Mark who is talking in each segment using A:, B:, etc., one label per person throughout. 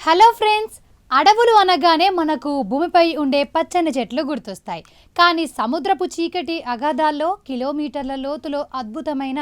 A: Hello friends, అడవులు అనగానే మనకు భూమిపై ఉండే పచ్చని చెట్లు గుర్తొస్తాయి. కానీ సముద్రపు చీకటి అగాధాల్లో కిలోమీటర్ల లోతులో అద్భుతమైన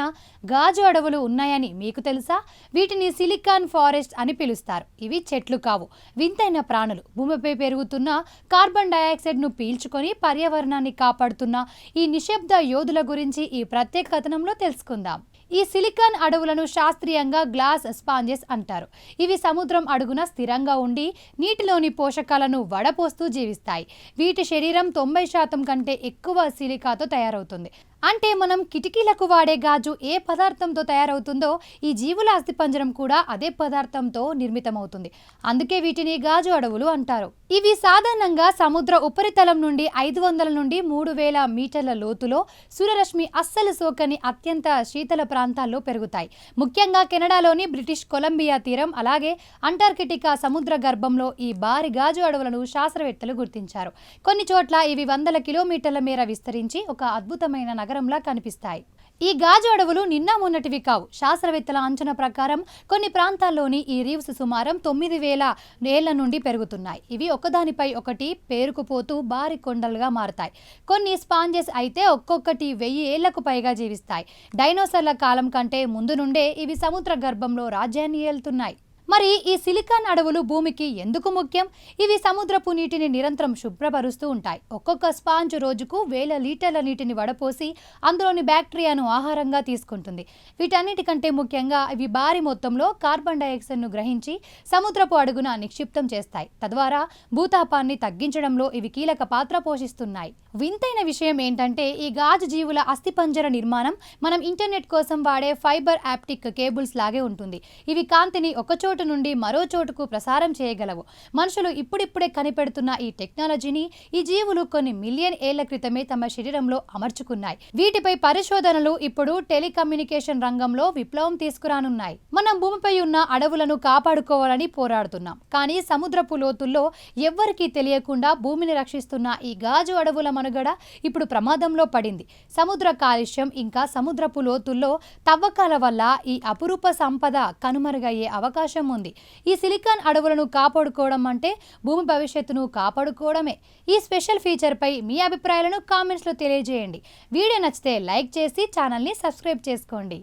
A: గాజు అడవులు ఉన్నాయని మీకు తెలుసా? వీటిని సిలికాన్ ఫారెస్ట్ అని పిలుస్తారు. ఇవి చెట్లు కావు, వింతైన ప్రాణులు. భూమిపై పెరుగుతున్న కార్బన్ డయాక్సైడ్ను పీల్చుకొని పర్యావరణాన్ని కాపాడుతున్న ఈ నిశ్శబ్ద యోధుల గురించి ఈ ప్రత్యేక కథనంలో తెలుసుకుందాం. ఈ సిలికాన్ అడవులను శాస్త్రీయంగా గ్లాస్ స్పాంజెస్ అంటారు. ఇవి సముద్రం అడుగున స్థిరంగా ఉండి నీటిలోని పోషకాలను వడపోస్తూ జీవిస్తాయి. వీటి శరీరం 90% కంటే ఎక్కువ సిలికాతో తయారవుతుంది. అంటే మనం కిటికీలకు వాడే గాజు ఏ పదార్థంతో తయారవుతుందో ఈ జీవుల అస్థిపంజరం కూడా అదే పదార్థంతో నిర్మితమవుతుంది. అందుకే వీటిని గాజు అడవులు అంటారు. ఇవి సాధారణంగా సముద్ర ఉపరితలం నుండి 500 నుండి 3000 మీటర్ల లోతులో సూర్యరశ్మి అస్సలు సోకని అత్యంత శీతల ప్రాంతాల్లో పెరుగుతాయి. ముఖ్యంగా కెనడాలోని బ్రిటిష్ కొలంబియా తీరం, అలాగే అంటార్కిటికా సముద్ర గర్భంలో ఈ భారీ గాజు అడవులను శాస్త్రవేత్తలు గుర్తించారు. కొన్ని చోట్ల ఇవి 100 కిలోమీటర్ల మేర విస్తరించి ఒక అద్భుతమైన నగరంలా కనిపిస్తాయి. ఈ గాజు అడవులు నిన్న మొన్నటివి కావు. శాస్త్రవేత్తల అంచనా ప్రకారం కొన్ని ప్రాంతాల్లోని ఈ రీవ్స్ సుమారు 9000 ఏళ్ల నుండి పెరుగుతున్నాయి. ఇవి ఒకదానిపై ఒకటి పేరుకుపోతూ భారీ కొండలుగా మారుతాయి. కొన్ని స్పాంజెస్ అయితే ఒక్కొక్కటి 1000 ఏళ్లకు పైగా జీవిస్తాయి. డైనోసార్ల కాలం కంటే ముందు నుండే ఇవి సముద్ర గర్భంలో రాజ్యాన్ని ఏలుతున్నాయి. మరి ఈ సిలికాన్ అడవులు భూమికి ఎందుకు ముఖ్యం? ఇవి సముద్రపు నీటిని నిరంతరం శుభ్రపరుస్తూ ఉంటాయి. ఒక్కొక్క స్పాంజ్ రోజుకు 1000 లీటర్ల నీటిని వడపోసి అందులోని బ్యాక్టీరియాను ఆహారంగా తీసుకుంటుంది. వీటన్నిటికంటే ముఖ్యంగా ఇవి భారీ మొత్తంలో కార్బన్ డయాక్సైడ్ను గ్రహించి సముద్రపు అడుగున నిక్షిప్తం చేస్తాయి. తద్వారా భూతాపాన్ని తగ్గించడంలో ఇవి కీలక పాత్ర పోషిస్తున్నాయి. వింతైన విషయం ఏంటంటే ఈ గాజు జీవుల అస్థిపంజర నిర్మాణం మనం ఇంటర్నెట్ కోసం వాడే ఫైబర్ ఆప్టిక్ కేబుల్స్ లాగే ఉంటుంది. ఇవి కాంతిని ఒక చోటు నుండి మరో చోటుకు ప్రసారం చేయగలవు. మనుషులు ఇప్పుడిప్పుడే కనిపెడుతున్న ఈ టెక్నాలజీని ఈ జీవులు కొన్ని మిలియన్ ఏళ్ల క్రితమే తమ శరీరంలో అమర్చుకున్నాయి. వీటిపై పరిశోధనలు ఇప్పుడు టెలికమ్యూనికేషన్ రంగంలో విప్లవం తీసుకురానున్నాయి. మనం భూమిపై ఉన్న అడవులను కాపాడుకోవాలని పోరాడుతున్నాం. కానీ సముద్రపు లోతుల్లో ఎవ్వరికీ తెలియకుండా భూమిని రక్షిస్తున్న ఈ గాజు అడవుల మనుగడ ఇప్పుడు ప్రమాదంలో పడింది. సముద్ర కాలుష్యం ఇంకా సముద్రపు లోతుల్లో తవ్వకాల వల్ల ఈ అపురూప సంపద కనుమరుగయ్యే అవకాశం ఉంది. ఈ సిలికాన్ అడవులను కాపాడుకోవడం అంటే భూమి భవిష్యత్తును కాపాడుకోవడమే. ఈ స్పెషల్ ఫీచర్ పై మీ అభిప్రాయాలను కామెంట్స్ లో తెలియజేయండి. వీడియో నచ్చితే లైక్ చేసి ఛానల్ ని సబ్స్క్రైబ్ చేసుకోండి.